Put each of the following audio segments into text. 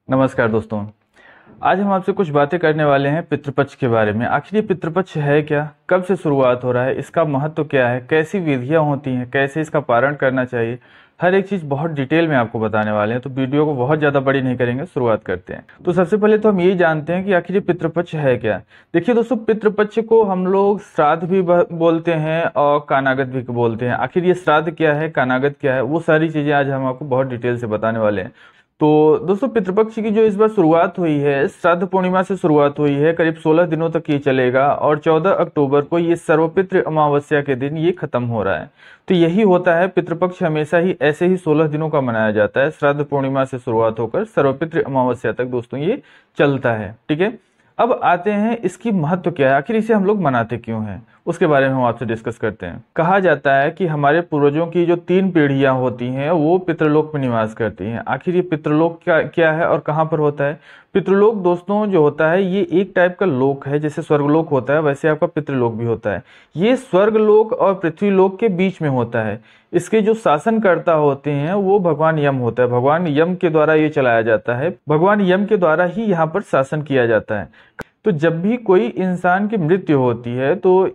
नमस्कार दोस्तों। आज हम आपसे कुछ बातें करने वाले हैं पितृपक्ष के बारे में। आखिर ये पितृपक्ष है क्या, कब से शुरुआत हो रहा है, इसका महत्व क्या है, कैसी विधियां होती हैं, कैसे इसका पारण करना चाहिए, हर एक चीज़ बहुत डिटेल में आपको बताने वाले हैं। तो वीडियो को बहुत ज़्यादा बड़ी नहीं करेंगे, शुरुआत करते हैं। तो सबसे पहले तो हम यही जानते हैं कि आखिर ये पितृपक्ष है क्या। देखिए दोस्तों, पितृपक्ष को हम लोग श्राद्ध भी बोलते हैं और कानागत भी बोलते हैं। आखिर ये श्राद्ध क्या है, कानागत क्या है, वो सारी चीज़ें आज हम आपको बहुत डिटेल से बताने वाले हैं। तो दोस्तों, पितृपक्ष की जो इस बार शुरुआत हुई है, श्राद्ध पूर्णिमा से शुरुआत हुई है। करीब 16 दिनों तक ये चलेगा और 14 अक्टूबर को ये सर्वपितृ अमावस्या के दिन ये खत्म हो रहा है। तो यही होता है, पितृपक्ष हमेशा ही ऐसे ही 16 दिनों का मनाया जाता है। श्राद्ध पूर्णिमा से शुरुआत होकर सर्वपितृ अमावस्या तक दोस्तों ये चलता है। ठीक है, अब आते हैं इसकी महत्व क्या है, आखिर इसे हम लोग मनाते क्यों हैं, उसके बारे में हम आपसे डिस्कस करते हैं। कहा जाता है कि हमारे पूर्वजों की जो 3 पीढ़ियां होती हैं वो पितृलोक में निवास करती हैं। आखिर ये पितृलोक क्या है और कहाँ पर होता है। पितृलोक दोस्तों जो होता है ये एक टाइप का लोक है, जैसे स्वर्गलोक होता है वैसे आपका पितृलोक भी होता है। ये स्वर्गलोक और पृथ्वीलोक के बीच में होता है। इसके जो शासनकर्ता होते हैं वो भगवान यम होता है। भगवान यम के द्वारा ये चलाया जाता है, भगवान यम के द्वारा ही यहाँ पर शासन किया जाता है। तो जब भी कोई इंसान की मृत्यु होती है तो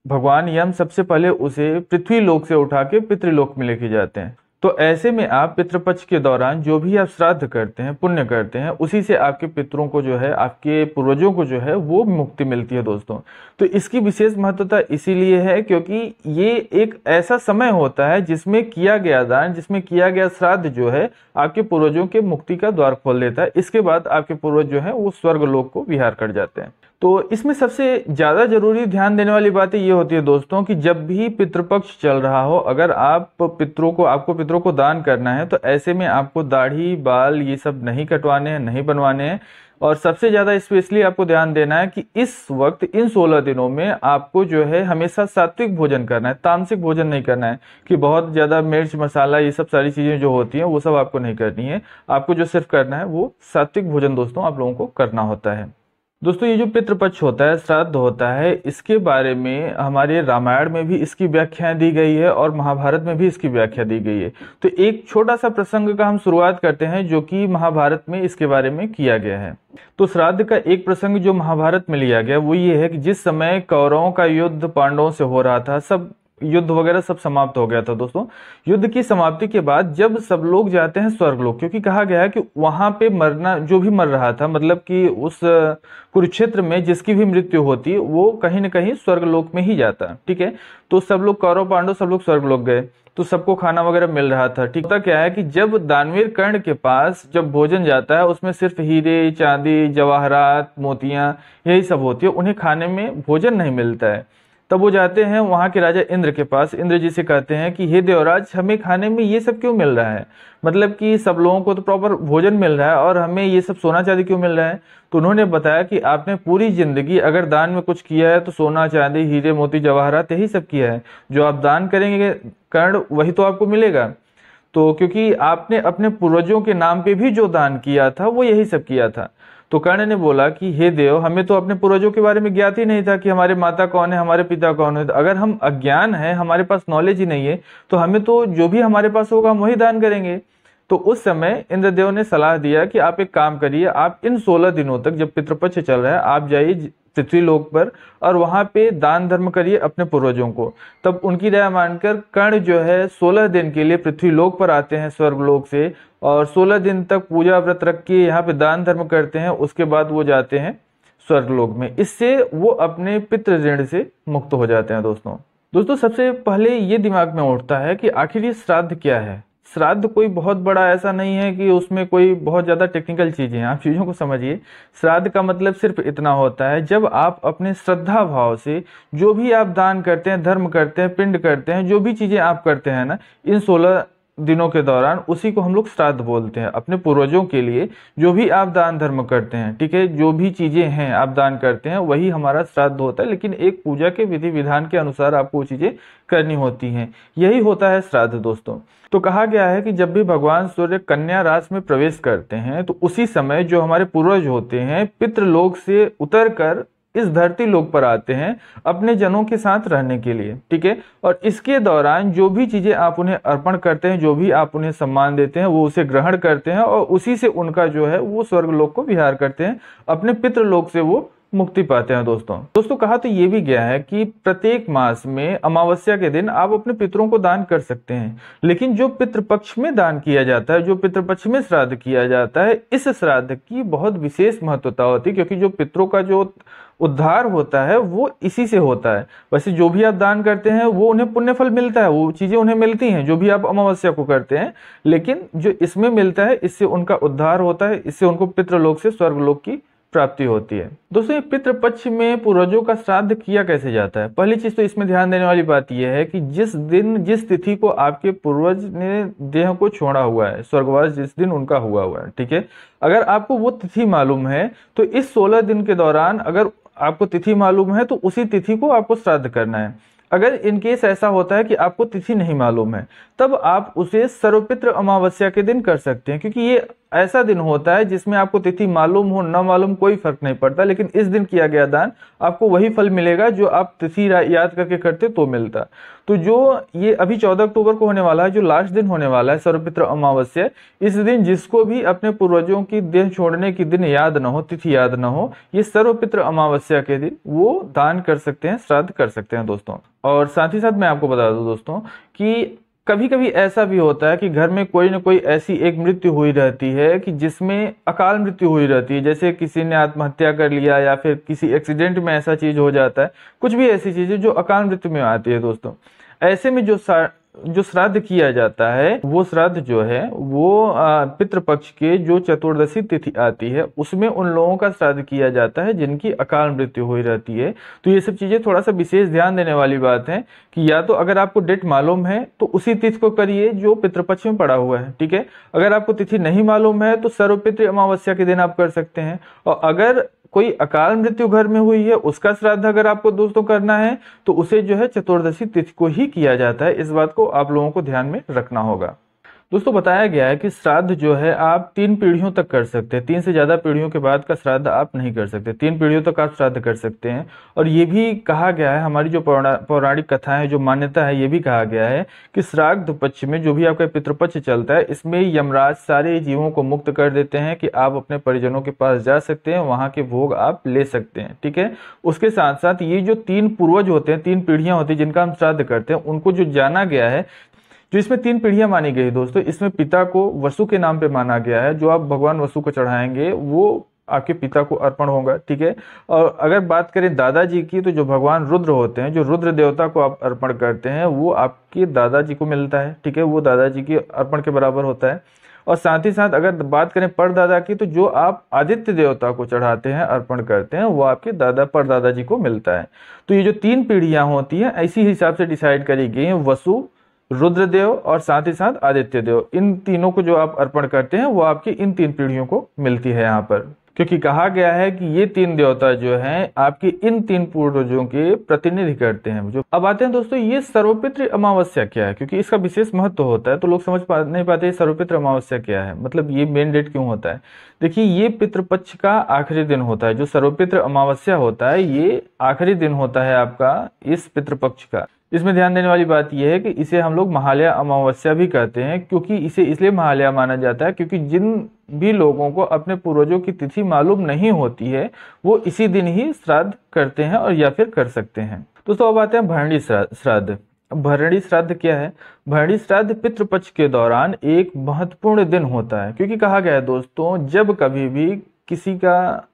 भगवान यम सबसे पहले उसे पृथ्वी लोक से उठा के पितृलोक में लेके जाते हैं। तो ऐसे में आप पितृपक्ष के दौरान जो भी आप श्राद्ध करते हैं, पुण्य करते हैं, उसी से आपके पितरों को जो है, आपके पूर्वजों को जो है वो मुक्ति मिलती है दोस्तों। तो इसकी विशेष महत्वता इसीलिए है क्योंकि ये एक ऐसा समय होता है जिसमें किया गया दान, जिसमें किया गया श्राद्ध जो है आपके पूर्वजों के मुक्ति का द्वार खोल देता है। इसके बाद आपके पूर्वज जो है वो स्वर्ग लोक को विहार कर जाते हैं। तो इसमें सबसे ज्यादा जरूरी ध्यान देने वाली बातें ये होती है दोस्तों कि जब भी पितृपक्ष चल रहा हो, अगर आपको पितरों को दान करना है तो ऐसे में आपको दाढ़ी बाल ये सब नहीं कटवाने हैं, नहीं बनवाने हैं। और सबसे ज्यादा स्पेशली आपको ध्यान देना है कि इस वक्त इन 16 दिनों में आपको जो है हमेशा सात्विक भोजन करना है, तामसिक भोजन नहीं करना है कि बहुत ज्यादा मिर्च मसाला ये सब सारी चीजें जो होती हैं वो सब आपको नहीं करनी है। आपको जो सिर्फ करना है वो सात्विक भोजन दोस्तों आप लोगों को करना होता है। दोस्तों, ये जो पितृपक्ष होता है, श्राद्ध होता है, इसके बारे में हमारे रामायण में भी इसकी व्याख्या दी गई है और महाभारत में भी इसकी व्याख्या दी गई है। तो एक छोटा सा प्रसंग का हम शुरुआत करते हैं जो कि महाभारत में इसके बारे में किया गया है। तो श्राद्ध का एक प्रसंग जो महाभारत में लिया गया वो ये है कि जिस समय कौरवों का युद्ध पांडवों से हो रहा था, सब युद्ध वगैरह सब समाप्त हो गया था दोस्तों। युद्ध की समाप्ति के बाद जब सब लोग जाते हैं स्वर्गलोक, क्योंकि कहा गया है कि वहां पे मरना, जो भी मर रहा था, मतलब कि उस कुरुक्षेत्र में जिसकी भी मृत्यु होती वो कहीं न कहीं स्वर्गलोक में ही जाता। ठीक है, तो सब लोग कौरव पांडव सब लोग स्वर्गलोक गए, तो सबको खाना वगैरह मिल रहा था। ठीक, होता क्या है कि जब दानवीर कर्ण के पास जब भोजन जाता है उसमें सिर्फ हीरे चांदी जवाहरात मोतियां यही सब होती है, उन्हें खाने में भोजन नहीं मिलता है। तब वो जाते हैं वहां के राजा इंद्र के पास, इंद्र जी से कहते हैं कि हे देवराज, हमें खाने में ये सब क्यों मिल रहा है, मतलब कि सब लोगों को तो प्रॉपर भोजन मिल रहा है और हमें ये सब सोना चांदी क्यों मिल रहा है। तो उन्होंने बताया कि आपने पूरी जिंदगी अगर दान में कुछ किया है तो सोना चांदी हीरे मोती जवाहरात यही सब किया है। जो आप दान करेंगे कर्ण वही तो आपको मिलेगा। तो क्योंकि आपने अपने पूर्वजों के नाम पे भी जो दान किया था वो यही सब किया था। तो कर्ण ने बोला कि हे देव, हमें तो अपने पूर्वजों के बारे में ज्ञात ही नहीं था कि हमारे माता कौन है, हमारे पिता कौन है। अगर हम अज्ञान है, हमारे पास नॉलेज ही नहीं है, तो हमें तो जो भी हमारे पास होगा हम वही दान करेंगे। तो उस समय इंद्रदेव ने सलाह दिया कि आप एक काम करिए, आप इन 16 दिनों तक जब पितृपक्ष चल रहा है आप जाइए पृथ्वीलोक पर और वहां पे दान धर्म करिए अपने पूर्वजों को। तब उनकी राय मानकर कर्ण जो है 16 दिन के लिए पृथ्वीलोक पर आते हैं स्वर्गलोक से, और 16 दिन तक पूजा व्रत रख के यहाँ पे दान धर्म करते हैं। उसके बाद वो जाते हैं स्वर्गलोक में। इससे वो अपने पितृ ऋण से मुक्त हो जाते हैं दोस्तों, सबसे पहले ये दिमाग में उठता है कि आखिर ये श्राद्ध क्या है। श्राद्ध कोई बहुत बड़ा ऐसा नहीं है कि उसमें कोई बहुत ज्यादा टेक्निकल चीजें हैं, आप चीजों को समझिए। श्राद्ध का मतलब सिर्फ इतना होता है, जब आप अपने श्रद्धा भाव से जो भी आप दान करते हैं, धर्म करते हैं, पिंड करते हैं, जो भी चीजें आप करते हैं ना इन 16 दिनों के दौरान, उसी को हम लोग श्राद्ध बोलते हैं। अपने पूर्वजों के लिए जो भी आप दान धर्म करते हैं, ठीक है, जो भी चीजें हैं आप दान करते हैं वही हमारा श्राद्ध होता है। लेकिन एक पूजा के विधि विधान के अनुसार आपको वो चीजें करनी होती हैं, यही होता है श्राद्ध दोस्तों। तो कहा गया है कि जब भी भगवान सूर्य कन्या राशि में प्रवेश करते हैं तो उसी समय जो हमारे पूर्वज होते हैं पितृलोक से उतर कर इस धरती लोक पर आते हैं अपने जनों के साथ रहने के लिए, ठीक है। और इसके दौरान जो भी चीजें आप उन्हें अर्पण करते हैं, जो भी आप उन्हें सम्मान देते हैं, वो उसे ग्रहण करते हैं और उसी से उनका जो है वो स्वर्ग लोक को विहार करते हैं, अपने पितृ लोक से वो मुक्ति पाते हैं। दोस्तों कहा तो ये भी गया है कि प्रत्येक मास में अमावस्या के दिन आप अपने पितरों को दान कर सकते हैं, लेकिन जो पितृपक्ष में दान किया जाता है, जो पितृपक्ष में श्राद्ध किया जाता है, इस श्राद्ध की बहुत विशेष महत्वता होती है, क्योंकि जो पितरों का जो उद्धार होता है वो इसी से होता है। वैसे जो भी आप दान करते हैं वो उन्हें पुण्य फल मिलता है, वो चीजें उन्हें मिलती हैं जो भी आप अमावस्या को करते हैं, लेकिन जो इसमें मिलता है इससे उनका उद्धार होता है, इससे उनको पितृलोक से स्वर्गलोक की प्राप्ति होती है। दोस्तों ये पितृपक्ष में पूर्वजों का श्राद्ध किया कैसे जाता है? पहली चीज तो इसमें ध्यान देने वाली बात यह है कि जिस दिन जिस तिथि को आपके पूर्वज ने देह को छोड़ा हुआ है, स्वर्गवास जिस दिन उनका हुआ है, ठीक है, अगर आपको वो तिथि मालूम है तो इस 16 दिन के दौरान अगर आपको तिथि मालूम है तो उसी तिथि को आपको श्राद्ध करना है। अगर इनकेस ऐसा होता है कि आपको तिथि नहीं मालूम है, तब आप उसे सर्वपितृ अमावस्या के दिन कर सकते हैं, क्योंकि ये ऐसा दिन होता है जिसमें आपको तिथि मालूम हो न मालूम कोई फर्क नहीं पड़ता, लेकिन इस दिन किया गया दान आपको वही फल मिलेगा जो आप तिथि याद करके करते तो मिलता। तो जो ये अभी 14 अक्टूबर को होने वाला है, जो लास्ट दिन होने वाला है सर्वपितृ अमावस्या, इस दिन जिसको भी अपने पूर्वजों की देह छोड़ने की दिन याद न हो, तिथि याद न हो, ये सर्वपितृ अमावस्या के दिन वो दान कर सकते हैं, श्राद्ध कर सकते हैं दोस्तों। और साथ ही साथ मैं आपको बता दूं दोस्तों कि कभी कभी ऐसा भी होता है कि घर में कोई ना कोई ऐसी एक मृत्यु हुई रहती है कि जिसमें अकाल मृत्यु हुई रहती है, जैसे किसी ने आत्महत्या कर लिया या फिर किसी एक्सीडेंट में ऐसा चीज हो जाता है, कुछ भी ऐसी चीजें जो अकाल मृत्यु में आती है दोस्तों। ऐसे में जो श्राद्ध किया जाता है, वो श्राद्ध जो है वो पितृपक्ष के जो चतुर्दशी तिथि आती है उसमें उन लोगों का श्राद्ध किया जाता है जिनकी अकाल मृत्यु हुई रहती है। तो ये सब चीजें थोड़ा सा विशेष ध्यान देने वाली बात है कि या तो अगर आपको डेट मालूम है तो उसी तिथि को करिए जो पितृपक्ष में पड़ा हुआ है, ठीक है। अगर आपको तिथि नहीं मालूम है तो सर्वपितृ अमावस्या के दिन आप कर सकते हैं। और अगर कोई अकाल मृत्यु घर में हुई है उसका श्राद्ध अगर आपको दोस्तों करना है तो उसे जो है चतुर्दशी तिथि को ही किया जाता है। इस बात को आप लोगों को ध्यान में रखना होगा। दोस्तों बताया गया है कि श्राद्ध जो है आप 3 पीढ़ियों तक कर सकते हैं, 3 से ज्यादा पीढ़ियों के बाद का श्राद्ध आप नहीं कर सकते, 3 पीढ़ियों तक आप श्राद्ध कर सकते हैं। और ये भी कहा गया है, हमारी जो पौराणिक कथाएं है, जो मान्यता है, ये भी कहा गया है कि श्राद्ध पक्ष में जो भी आपका पितृपक्ष चलता है इसमें यमराज सारे जीवों को मुक्त कर देते हैं कि आप अपने परिजनों के पास जा सकते हैं, वहां के भोग आप ले सकते हैं, ठीक है। उसके साथ साथ ये जो 3 पूर्वज होते हैं, 3 पीढ़ियां होती है जिनका हम श्राद्ध करते हैं, उनको जो जाना गया है, जो इसमें 3 पीढ़ियां मानी गई दोस्तों, इसमें पिता को वसु के नाम पे माना गया है, जो आप भगवान वसु को चढ़ाएंगे वो आपके पिता को अर्पण होगा, ठीक है। और अगर बात करें दादाजी की, तो जो भगवान रुद्र होते हैं, जो रुद्र देवता को आप अर्पण करते हैं वो आपके दादाजी को मिलता है, ठीक है, वो दादाजी के अर्पण के बराबर होता है। और साथ ही साथ अगर बात करें परदादा की, तो जो आप आदित्य देवता को चढ़ाते हैं, अर्पण करते हैं, वो आपके दादा परदादा जी को मिलता है। तो ये जो 3 पीढ़ियां होती हैं इसी हिसाब से डिसाइड करी गई है, वसु, रुद्रदेव और साथ ही साथ आदित्य देव, इन तीनों को जो आप अर्पण करते हैं वो आपकी इन 3 पीढ़ियों को मिलती है यहाँ पर, क्योंकि कहा गया है कि ये 3 देवता जो हैं आपके इन 3 पूर्वजों के प्रतिनिधि करते हैं। जो अब आते हैं दोस्तों, ये सर्वपितृ अमावस्या क्या है, क्योंकि इसका विशेष महत्व होता है तो लोग समझ नहीं पाते सर्वपितृ अमावस्या क्या है, मतलब ये मेन डेट क्यों होता है। देखिए ये पितृपक्ष का आखिरी दिन होता है, जो सर्वपितृ अमावस्या होता है ये आखिरी दिन होता है आपका इस पितृपक्ष का। इसमें ध्यान देने वाली बात यह है कि इसे हम लोग महालया अमावस्या भी कहते हैं, क्योंकि इसे इसलिए महालया माना जाता है क्योंकि जिन भी लोगों को अपने पूर्वजों की तिथि मालूम नहीं होती है वो इसी दिन ही श्राद्ध करते हैं और या फिर कर सकते हैं। दोस्तों अब आते हैं भरणी श्राद्ध। भरणी श्राद्ध क्या है? भरणी श्राद्ध पितृपक्ष के दौरान एक महत्वपूर्ण दिन होता है, क्योंकि कहा गया है दोस्तों जब कभी भी किसी का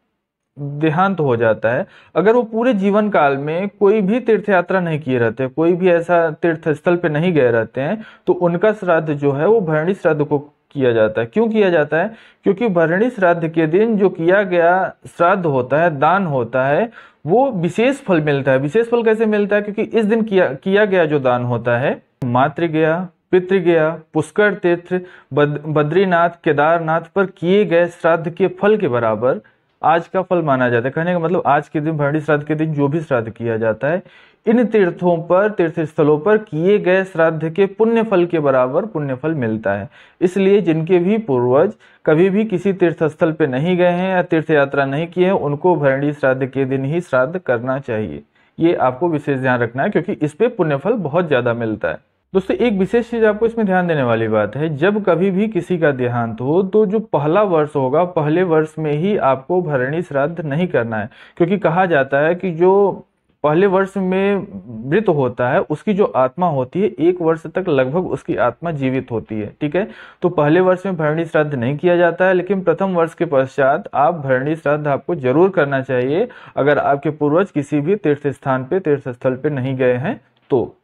देहांत हो जाता है, अगर वो पूरे जीवन काल में कोई भी तीर्थ यात्रा नहीं किए रहते, कोई भी ऐसा तीर्थ स्थल पे नहीं गए रहते हैं, तो उनका श्राद्ध जो है वो भरणी श्राद्ध को किया जाता है। क्यों किया जाता है? क्योंकि भरणी श्राद्ध के दिन जो किया गया श्राद्ध होता है, दान होता है, वो विशेष फल मिलता है। विशेष फल कैसे मिलता है? क्योंकि इस दिन किया गया जो दान होता है, मातृ गया, पितृ गया, पुष्कर तीर्थ, बद्रीनाथ, केदारनाथ पर किए गए श्राद्ध के फल के बराबर आज का फल माना जाता है। कहने का मतलब आज के दिन, भरणी श्राद्ध के दिन जो भी श्राद्ध किया जाता है, इन तीर्थों पर, तीर्थ स्थलों पर किए गए श्राद्ध के पुण्य फल के बराबर पुण्य फल मिलता है। इसलिए जिनके भी पूर्वज कभी भी किसी तीर्थ स्थल पे नहीं गए हैं या तीर्थ यात्रा नहीं की है, उनको भरणी श्राद्ध के दिन ही श्राद्ध करना चाहिए। ये आपको विशेष ध्यान रखना है, क्योंकि इस पे पुण्य फल बहुत ज्यादा मिलता है। दोस्तों, एक विशेष चीज आपको इसमें ध्यान देने वाली बात है, जब कभी भी किसी का देहांत हो तो जो पहला वर्ष होगा, पहले वर्ष में ही आपको भरणी श्राद्ध नहीं करना है। क्योंकि कहा जाता है कि जो पहले वर्ष में मृत होता है, उसकी जो आत्मा होती है, 1 वर्ष तक लगभग उसकी आत्मा जीवित होती है। ठीक है, तो पहले वर्ष में भरणी श्राद्ध नहीं किया जाता है, लेकिन प्रथम वर्ष के पश्चात आप भरणी श्राद्ध आपको जरूर करना चाहिए, अगर आपके पूर्वज किसी भी तीर्थ स्थान पे, तीर्थ स्थल पे नहीं गए हैं तो।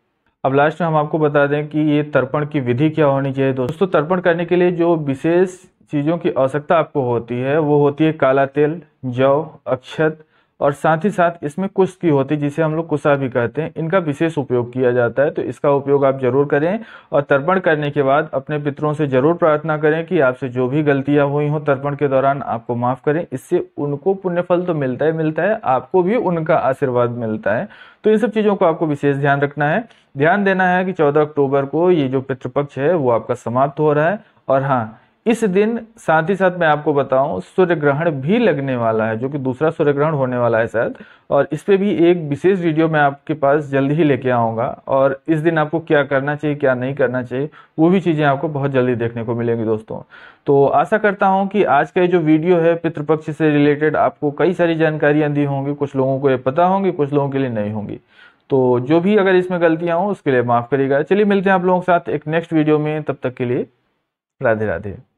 अब लास्ट में हम आपको बता दें कि ये तर्पण की विधि क्या होनी चाहिए। दोस्तों, तर्पण करने के लिए जो विशेष चीजों की आवश्यकता आपको होती है, वो होती है काला तेल, जौ, अक्षत, और साथ ही साथ इसमें कुश की होती है, जिसे हम लोग कुशा भी कहते हैं। इनका विशेष उपयोग किया जाता है, तो इसका उपयोग आप जरूर करें। और तर्पण करने के बाद अपने पितरों से जरूर प्रार्थना करें कि आपसे जो भी गलतियां हुई हो तर्पण के दौरान, आपको माफ करें। इससे उनको पुण्य फल तो मिलता है, आपको भी उनका आशीर्वाद मिलता है। तो इन सब चीजों को आपको विशेष ध्यान रखना है। ध्यान देना है कि 14 अक्टूबर को ये जो पितृपक्ष है वो आपका समाप्त हो रहा है। और हाँ, इस दिन साथ ही साथ मैं आपको बताऊं, सूर्य ग्रहण भी लगने वाला है, जो कि दूसरा सूर्य ग्रहण होने वाला है शायद। और इस पे भी एक विशेष वीडियो मैं आपके पास जल्दी ही लेके आऊंगा। और इस दिन आपको क्या करना चाहिए, क्या नहीं करना चाहिए, वो भी चीजें आपको बहुत जल्दी देखने को मिलेंगी दोस्तों। तो आशा करता हूं कि आज का ये जो वीडियो है पितृपक्ष से रिलेटेड, आपको कई सारी जानकारियां दी होंगी। कुछ लोगों को ये पता होंगी, कुछ लोगों के लिए नहीं होंगी। तो जो भी अगर इसमें गलतियां हो उसके लिए माफ करिएगा। चलिए मिलते हैं आप लोगों के साथ एक नेक्स्ट वीडियो में, तब तक के लिए राधे राधे।